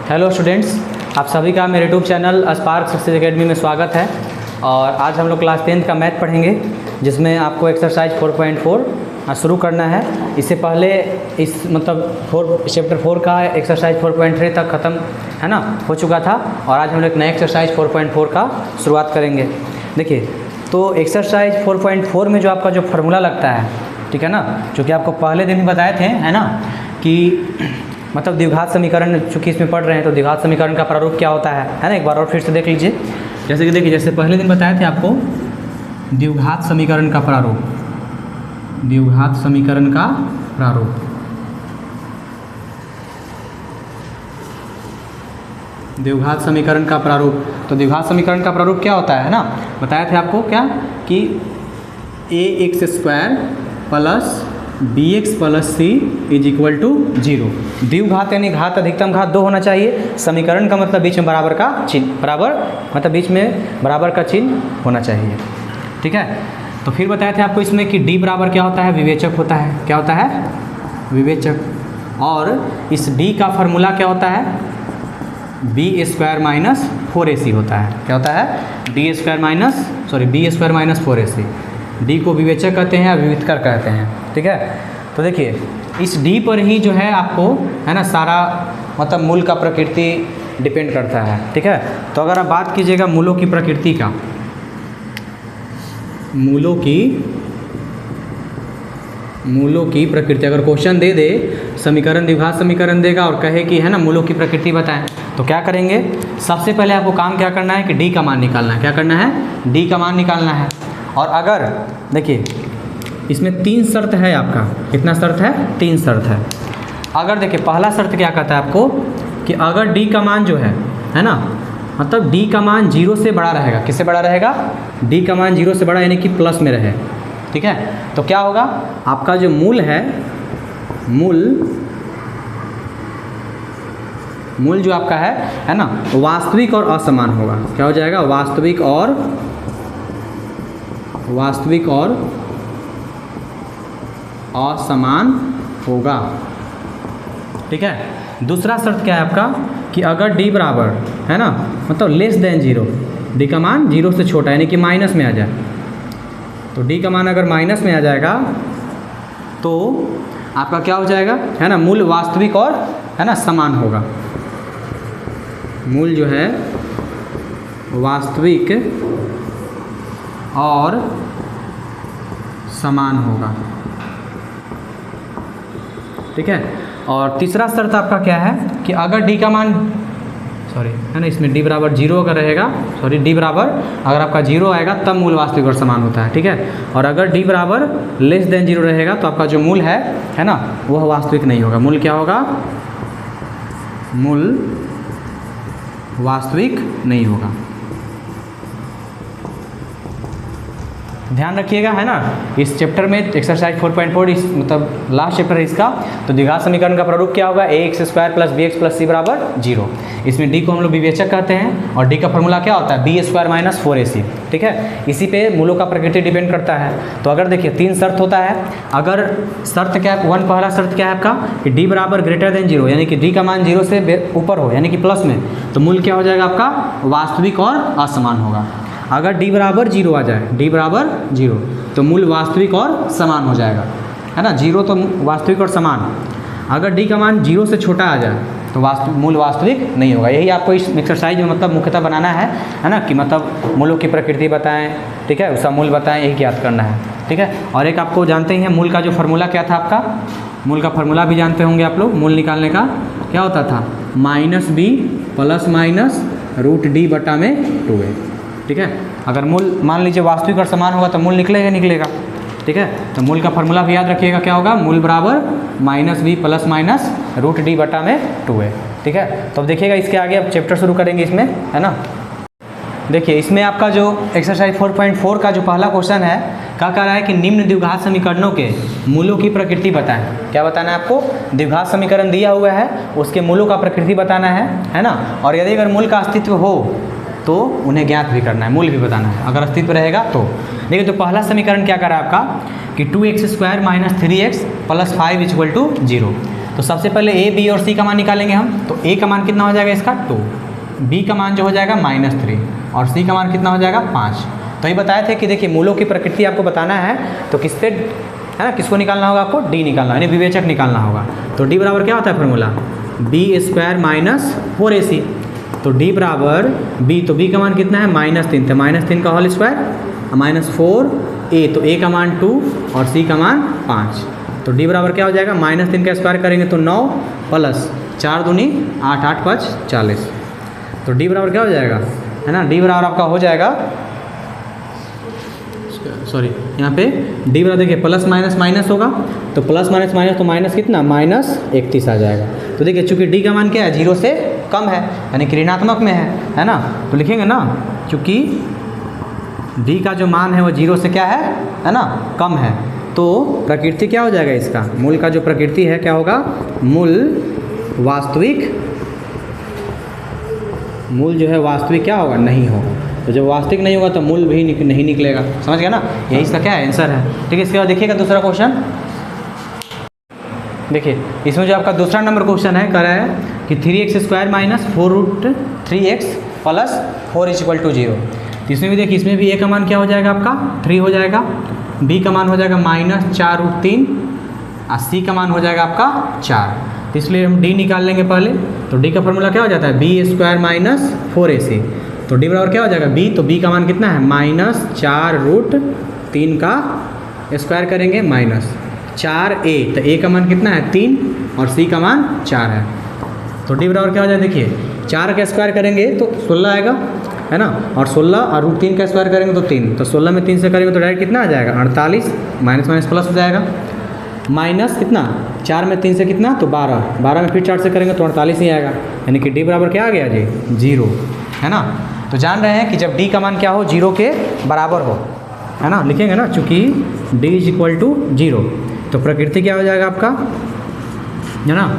Hello students, आप सभी का मेरे YouTube channel spark success academy में स्वागत है। और आज हम लोग क्लास 10th का मैथ पढ़ेंगे, जिसमें आपको एक्सरसाइज 4.4 शुरू करना है। इससे पहले इस चैप्टर 4 का एक्सरसाइज 4.3 तक ख़त्म है ना, हो चुका था। और आज हम लोग एक नया एक्सरसाइज 4.4 का शुरुआत करेंगे। देखिए, तो एक्सरसाइज 4.4 में जो आपका जो फार्मूला लगता है, ठीक है ना, जो कि आपको पहले दिन ही बताए थे, है ना, कि मतलब द्विघात समीकरण, चूँकि इसमें पढ़ रहे हैं तो द्विघात समीकरण का प्रारूप क्या होता है ना। एक बार और फिर से देख लीजिए। जैसे कि देखिए, जैसे पहले दिन बताए थे आपको द्विघात समीकरण का प्रारूप, द्विघात समीकरण का प्रारूप। द्विघात समीकरण का प्रारूप, तो द्विघात समीकरण का प्रारूप क्या होता है ना, बताए थे आपको क्या, कि ax² plus bx plus c is equal to 0। द्विघात यानी घात अधिकतम घात 2 होना चाहिए। समीकरण का मतलब बीच में बराबर का चिन्ह, बराबर मतलब बीच में बराबर का चिन्ह होना चाहिए, ठीक है। तो फिर बताए थे आपको इसमें कि d बराबर क्या होता है, विवेचक होता है। क्या होता है? विवेचक। और इस d का फार्मूला क्या होता है, b² माइनस 4ac होता है। क्या होता है? b² minus 4ac। d को विवेचक कहते हैं या विविधकर कहते हैं, ठीक है। तो देखिए, इस d पर ही जो है आपको, है ना, सारा मतलब मूल का प्रकृति डिपेंड करता है, ठीक है। तो अगर आप बात कीजिएगा मूलों की प्रकृति का, मूलों की प्रकृति, अगर क्वेश्चन दे दे समीकरण, द्विघात समीकरण देगा और कहे कि, है ना, मूलों की प्रकृति बताएं, तो क्या करेंगे? सबसे पहले आपको काम क्या करना है कि d का मान निकालना है। क्या करना है? d का मान निकालना है। और अगर देखिए, इसमें 3 शर्त है आपका। कितना शर्त है? 3 शर्त है। अगर देखिए, पहला शर्त क्या कहता है आपको, कि अगर d का मान जो है ना, मतलब d का मान 0 से बड़ा रहेगा। किससे बड़ा रहेगा? d का मान 0 से बड़ा यानी कि प्लस में रहे, ठीक है। तो क्या होगा, आपका जो मूल है, मूल जो आपका है ना, वास्तविक और असमान होगा। क्या हो जाएगा? वास्तविक और असमान होगा, ठीक है। दूसरा शर्त क्या है आपका, कि अगर d बराबर, है ना, मतलब लेस देन 0, d का मान 0 से छोटा यानी कि माइनस में आ जाए। तो d का मान अगर माइनस में आ जाएगा तो आपका क्या हो जाएगा, है ना, मूल वास्तविक और, है ना, समान होगा। मूल जो है वास्तविक और समान होगा, ठीक है। और तीसरा शर्त आपका क्या है, कि अगर d का मान, है ना, इसमें d बराबर 0 अगर रहेगा, d बराबर अगर आपका 0 आएगा तब मूल वास्तविक और समान होता है, ठीक है। और अगर d बराबर लेस देन 0 रहेगा तो आपका जो मूल है ना, वह वास्तविक नहीं होगा। मूल क्या होगा? मूल वास्तविक नहीं होगा। ध्यान रखिएगा, है ना, इस चैप्टर में एक्सरसाइज 4.4 इस मतलब लास्ट चैप्टर है इसका। तो द्विघात समीकरण का प्रारूप क्या होगा? ax² plus bx plus c बराबर 0। इसमें d को हम लोग विवेचक कहते हैं और d का फार्मूला क्या होता है? b² माइनस 4ac, ठीक है। इसी पे मूलों का प्रकृति डिपेंड करता है। तो अगर देखिए, 3 शर्त होता है। अगर शर्त क्या है, पहला शर्त क्या है आपका, कि d बराबर ग्रेटर देन 0 यानी कि d का मान 0 से ऊपर हो यानी कि प्लस में, तो मूल क्या हो जाएगा आपका? वास्तविक और असमान होगा। अगर d बराबर 0 आ जाए, d बराबर 0, तो मूल वास्तविक और समान हो जाएगा, है ना। 0 तो वास्तविक और समान। अगर d का मान 0 से छोटा आ जाए तो मूल वास्तविक नहीं होगा। यही आपको इस एक्सरसाइज में मतलब मुख्यतः बनाना है ना, कि मतलब मूलों की प्रकृति बताएं, ठीक है, उसका मूल बताएं, यही याद करना है, ठीक है। और एक आपको जानते ही हैं मूल का जो फार्मूला क्या था आपका, मूल का फार्मूला भी जानते होंगे आप लोग। मूल निकालने का क्या होता था? -b प्लस माइनस √d बटा में 2a, ठीक है। अगर मूल मान लीजिए वास्तविक और समान होगा तो मूल निकलेगा, ठीक है। तो मूल का फार्मूला भी याद रखिएगा, क्या होगा? मूल बराबर -b प्लस माइनस √d बटा में 2a, ठीक है। तो अब देखिएगा, इसके आगे अब चैप्टर शुरू करेंगे इसमें, है ना। देखिए, इसमें आपका जो एक्सरसाइज 4.4 का जो पहला क्वेश्चन है, क्या कह रहा है कि निम्न द्विघात समीकरणों के मूलों की प्रकृति बताएं। क्या बताना है आपको? द्विघात समीकरण दिया हुआ है, उसके मूलों का प्रकृति बताना है ना। और यदि अगर मूल का अस्तित्व हो तो उन्हें ज्ञात भी करना है, मूल भी बताना है, अगर अस्तित्व रहेगा तो। देखिए, तो पहला समीकरण क्या कर रहा है आपका, कि 2x² minus 3x plus 5 equal to 0। तो सबसे पहले ए बी और सी का मान निकालेंगे हम। तो ए का मान कितना हो जाएगा इसका 2, बी का मान जो हो जाएगा -3 और सी का मान कितना हो जाएगा 5। तो ये बताए थे कि देखिए मूलों की प्रकृति आपको बताना है तो किससे है ना, किसको निकालना होगा आपको, डी निकालना यानी विवेचक निकालना होगा। तो डी बराबर क्या होता है फॉर्मूला, b² - 4ac। तो डी बराबर बी, तो बी का मान कितना है -3, तो -3 का होल स्क्वायर -4a, तो a का मान 2 और c का मान 5। तो डी बराबर क्या हो जाएगा, -3 का स्क्वायर करेंगे तो 9 प्लस 4 दूनी 8, 8 5 40। तो डी बराबर क्या हो जाएगा, है ना, डी बराबर आपका हो जाएगा, सॉरी यहाँ पे डी बराबर देखिए प्लस माइनस माइनस होगा, तो प्लस माइनस माइनस तो माइनस कितना -31 आ जाएगा। तो देखिए चूंकि डी का मान क्या है 0 से कम है यानी कि ऋणात्मक में है ना, तो लिखेंगे ना चूंकि डी का जो मान है वो 0 से क्या है ना, कम है। तो प्रकृति क्या हो जाएगा इसका, मूल का जो प्रकृति है क्या होगा, मूल जो है वास्तविक क्या होगा, नहीं होगा। तो जब वास्तविक नहीं होगा तो मूल भी नहीं निकलेगा, समझ गया ना, यही इसका क्या है आंसर है। ठीक है, इसके बाद देखिएगा दूसरा क्वेश्चन। देखिए इसमें जो आपका दूसरा नंबर क्वेश्चन है कह रहा है कि 3x² - 4√3x + 4 = 0। तो इसमें भी देखिए, इसमें भी a का मान क्या हो जाएगा आपका 3 हो जाएगा, b का मान हो जाएगा -4√3 और c का मान हो जाएगा आपका 4। तो इसलिए हम d निकाल लेंगे पहले। तो d का फॉर्मूला क्या हो जाता है, b² - 4ac। तो d बराबर क्या हो जाएगा b, तो b का मान कितना है -4√3 का स्क्वायर करेंगे -4a, तो a का मान कितना है 3 और c का मान 4 है। तो d बराबर क्या हो जाएगा, देखिए 4 का स्क्वायर करेंगे तो 16 आएगा, है ना, और 16 और √3 का स्क्वायर करेंगे तो 3, तो 16 में 3 से करेंगे तो डायरेक्ट कितना आ जाएगा 48, माइनस माइनस प्लस हो जाएगा, माइनस कितना 4 में 3 से कितना तो 12, 12 में फिर 4 से करेंगे तो 48 ही आएगा, यानी कि d बराबर क्या आ गया जी 0, है ना। तो जान रहे हैं कि जब d का मान क्या हो 0 के बराबर हो, है ना, लिखेंगे ना, चूँकि d = 0 तो प्रकृति क्या हो जाएगा आपका, है ना,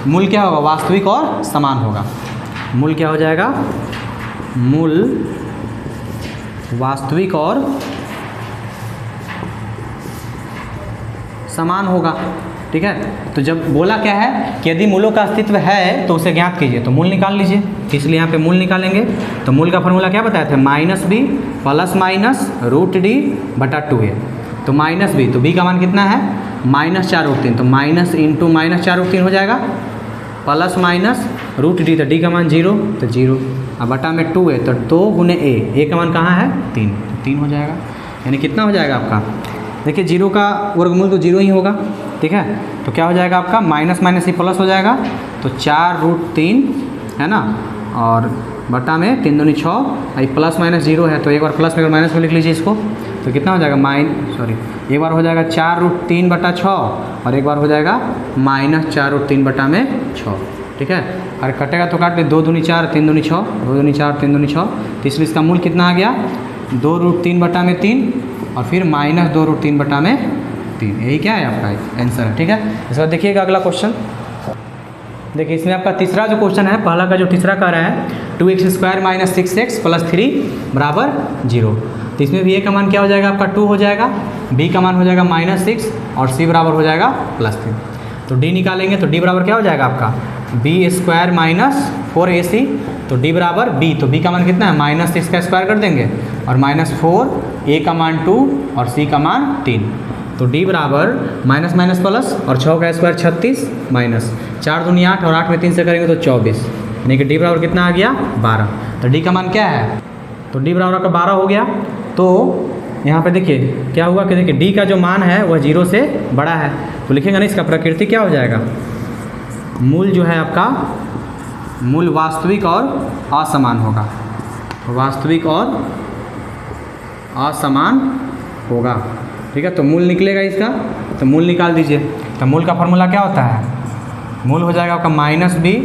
मूल क्या होगा, वास्तविक और समान होगा। मूल क्या हो जाएगा, मूल वास्तविक और समान होगा। ठीक है, तो जब बोला क्या है कि यदि मूलों का अस्तित्व है तो उसे ज्ञात कीजिए, तो मूल निकाल लीजिए। इसलिए यहाँ पे मूल निकालेंगे। तो मूल का फॉर्मूला क्या बताए थे, -b + -√d/2a। तो -b, तो b का मान कितना है -4√3, तो माइनस इंटू -4√3 हो जाएगा, प्लस माइनस √d, तो d का मान 0, तो 0 और बटा में 2 है, तो 2 × a का मान कहाँ है 3, तो 3 हो जाएगा। यानी कितना हो जाएगा आपका, देखिए 0 का वर्गमूल तो 0 ही होगा। ठीक है, तो क्या हो जाएगा आपका माइनस माइनस ही प्लस हो जाएगा, तो 4√3 है ना, और बटा में 3 दूनी 6, प्लस माइनस 0 है, तो एक बार प्लस में और माइनस में लिख लीजिए इसको। तो कितना हो जाएगा एक बार हो जाएगा 4√3/6 और एक बार हो जाएगा -4√3/6। ठीक है, और कटेगा तो काट ले, 2 दूनी 4, 3 दूनी 6, 2 दूनी 4, 3 दूनी 6, तो इसलिए इसका मूल कितना आ गया 2√3/3 और फिर -2√3/3। यही क्या है आपका आंसर है। ठीक है, इस बार देखिएगा अगला क्वेश्चन। देखिए इसमें आपका तीसरा जो क्वेश्चन है, पहला का जो तीसरा कह रहा है 2x² - 6x + 3 = 0। तो इसमें भी a का मान क्या हो जाएगा आपका 2 हो जाएगा, b का मान हो जाएगा -6 और c बराबर हो जाएगा +3। तो d निकालेंगे, तो d बराबर क्या हो जाएगा आपका b² - 4ac। तो d बराबर b, तो b का मान कितना है -6 का स्क्वायर कर देंगे और -4, a का मान 2 और c का मान 3। तो d बराबर माइनस माइनस प्लस और 6 का स्क्वायर 36 माइनस 4 दूनी 8 और 8 में 3 से करेंगे तो 24, यानी कि d बराबर कितना आ गया 12। तो d का मान क्या है, तो d बराबर का 12 हो गया। तो यहाँ पे देखिए क्या हुआ कि देखिए d का जो मान है वह 0 से बड़ा है, तो लिखेंगे ना इसका प्रकृति क्या हो जाएगा, मूल जो है आपका मूल वास्तविक और असमान होगा, वास्तविक और असमान होगा। ठीक है, तो मूल निकलेगा इसका, तो मूल निकाल दीजिए। तो मूल का फॉर्मूला क्या होता है, मूल हो जाएगा आपका -b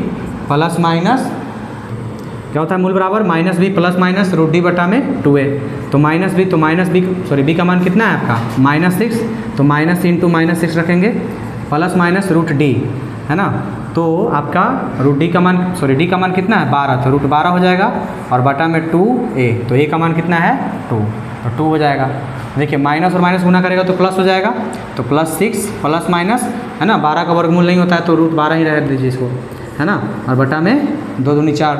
प्लस माइनस क्या होता है, मूल बराबर -b प्लस माइनस √d/2a। तो b का मान कितना है आपका -6, तो माइनस इंटू -6 रखेंगे प्लस माइनस √d, है ना। तो आपका d का मान कितना है 12, तो √12 हो जाएगा और बटा में 2a, तो a का मान कितना है 2, तो 2 हो जाएगा। देखिए माइनस और माइनस गुना करेगा तो प्लस हो जाएगा, तो +6 प्लस माइनस है ना, 12 का वर्गमूल नहीं होता है तो √12 ही रह दीजिए इसको, है ना, और बटा में 2 दूनी 4।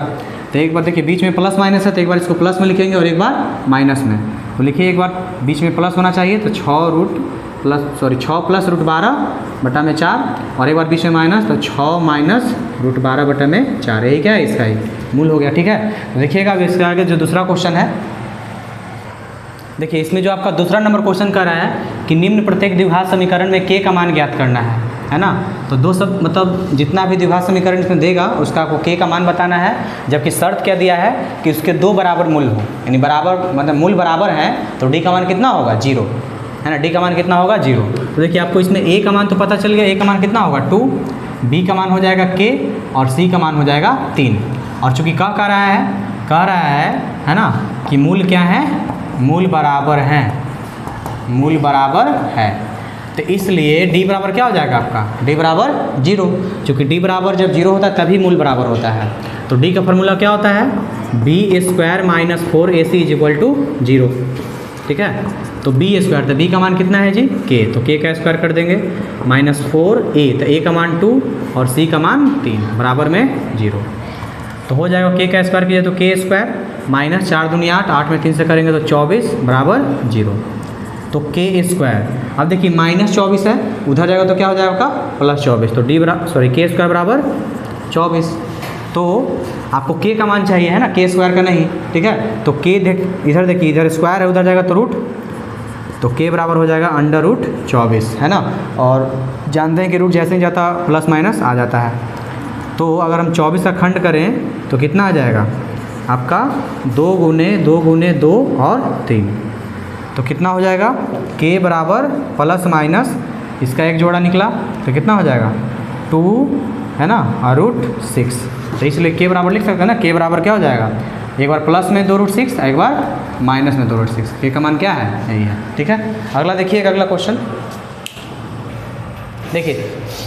तो एक बार देखिए बीच में प्लस माइनस है तो एक बार इसको प्लस में लिखेंगे और एक बार माइनस में। तो लिखिए एक बार बीच में प्लस होना चाहिए तो 6 प्लस √12 बटा में 4, और एक बार बीच में माइनस तो 6 माइनस √12 बटा में 4। यही क्या है, इसका ही मूल हो गया। ठीक है, तो देखिएगा अब इसके आगे जो दूसरा क्वेश्चन है, देखिए इसमें जो आपका दूसरा नंबर क्वेश्चन कर रहा है कि निम्न प्रत्येक द्विघात समीकरण में k का मान ज्ञात करना है ना। तो दो सब मतलब जितना भी द्विघात समीकरण इसमें देगा उसका आपको k का मान बताना है, जबकि शर्त क्या दिया है कि उसके 2 बराबर मूल हो, यानी बराबर मतलब मूल बराबर हैं तो d का मान कितना होगा 0, है ना, d का मान कितना होगा 0। तो देखिए आपको इसमें a का मान तो पता चल गया, a का मान कितना होगा 2, b का मान हो जाएगा k और c का मान हो जाएगा 3। और चूँकि कह रहा है ना कि मूल क्या है, मूल बराबर हैं, मूल बराबर है, तो इसलिए d बराबर क्या हो जाएगा आपका, d बराबर 0। चूँकि d बराबर जब 0 होता है तभी मूल बराबर होता है। तो d का फॉर्मूला क्या होता है, b² - 4ac = 0। ठीक है, तो b², तो b का मान कितना है जी k, तो k का स्क्वायर कर देंगे, -4a, तो a का मान 2 और c का मान 3 बराबर में 0। तो हो जाएगा k का स्क्वायर कीजिए तो k² -4 दूनी 8, 8 में 3 से करेंगे तो 24 बराबर 0। तो k², अब देखिए -24 है, उधर जाएगा तो क्या हो जाएगा आपका +24, तो k² बराबर 24। तो आपको k का मान चाहिए है ना, k² का नहीं। ठीक है, तो k इधर देखिए, इधर स्क्वायर है, उधर जाएगा तो रूट, तो k बराबर हो जाएगा √24, है ना। और जानते हैं कि रूट जैसे ही जाता प्लस माइनस आ जाता है। तो अगर हम 24 का खंड करें तो कितना आ जाएगा आपका 2 × 2 और 3, तो कितना हो जाएगा k बराबर प्लस माइनस इसका एक जोड़ा निकला तो कितना हो जाएगा 2, है ना, और √6। तो इसलिए k बराबर लिख सकते हैं ना, k बराबर क्या हो जाएगा, एक बार प्लस में 2√6, एक बार माइनस में 2√6, k का मान क्या है, यही है। ठीक है, अगला देखिएगा, अगला क्वेश्चन देखिए,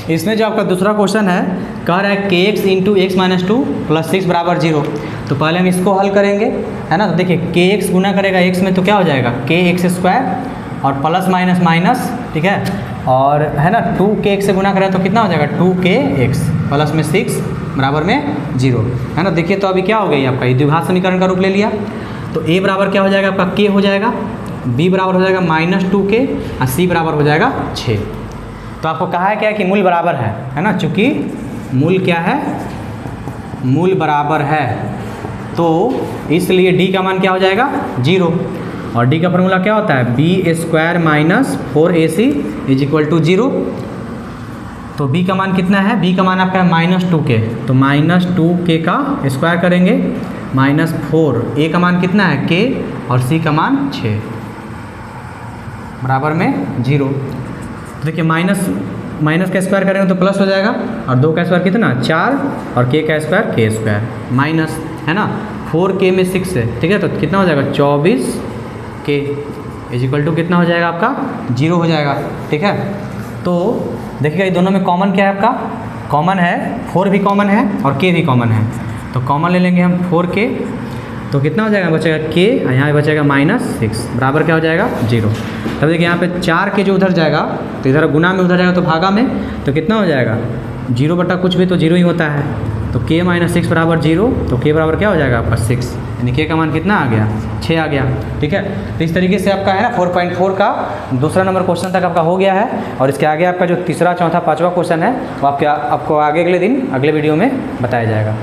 इसमें जो आपका दूसरा क्वेश्चन है कह रहा है kx × x - 2 + 6 बराबर 0। तो पहले हम इसको हल करेंगे, है ना। तो देखिए kx गुना करेगा x में तो क्या हो जाएगा kx² और प्लस माइनस माइनस, ठीक है, और है ना 2kx से गुना करेगा तो कितना हो जाएगा 2kx प्लस में 6 बराबर में 0, है ना। देखिए तो अभी क्या हो गई आपका ये द्विघात समीकरण का रूप ले लिया। तो a बराबर क्या हो जाएगा आपका k हो जाएगा, b बराबर हो जाएगा -2k और c बराबर हो जाएगा 6। तो आपको कहा है क्या कि मूल बराबर है ना, चूँकि मूल क्या है, मूल बराबर है, तो इसलिए d का मान क्या हो जाएगा 0। और d का फॉर्मूला क्या होता है b² - 4ac = 0। तो b का मान कितना है, b का मान आपका है -2k, तो -2k का स्क्वायर करेंगे, -4, a का मान कितना है k और c का मान 6 बराबर में 0। तो देखिए माइनस का स्क्वायर करेंगे तो प्लस हो जाएगा, और 2 का स्क्वायर कितना 4 और k का स्क्वायर k² माइनस, है ना, 4k में 6 है, ठीक है, तो कितना हो जाएगा 24k = कितना हो जाएगा आपका 0 हो जाएगा। ठीक है, तो देखिएगा ये दोनों में कॉमन क्या है आपका, कॉमन है 4 भी कॉमन है और k भी कॉमन है, तो कॉमन ले लेंगे हम 4k, तो कितना हो जाएगा बचेगा k और यहाँ बचेगा -6 बराबर क्या हो जाएगा 0। तब देखिए यहाँ पे 4k जो उधर जाएगा तो इधर गुना में, उधर जाएगा तो भागा में, तो कितना हो जाएगा 0 बटा कुछ भी तो 0 ही होता है, तो k - 6 बराबर 0, तो k बराबर क्या हो जाएगा आपका 6, यानी k का मान कितना आ गया 6 आ गया। ठीक है, तो इस तरीके से आपका है ना 4.4 का दूसरा नंबर क्वेश्चन तक आपका हो गया है। और इसके आगे आपका जो तीसरा, चौथा, पाँचवा क्वेश्चन है वो आपको आगे अगले दिन अगले वीडियो में बताया जाएगा।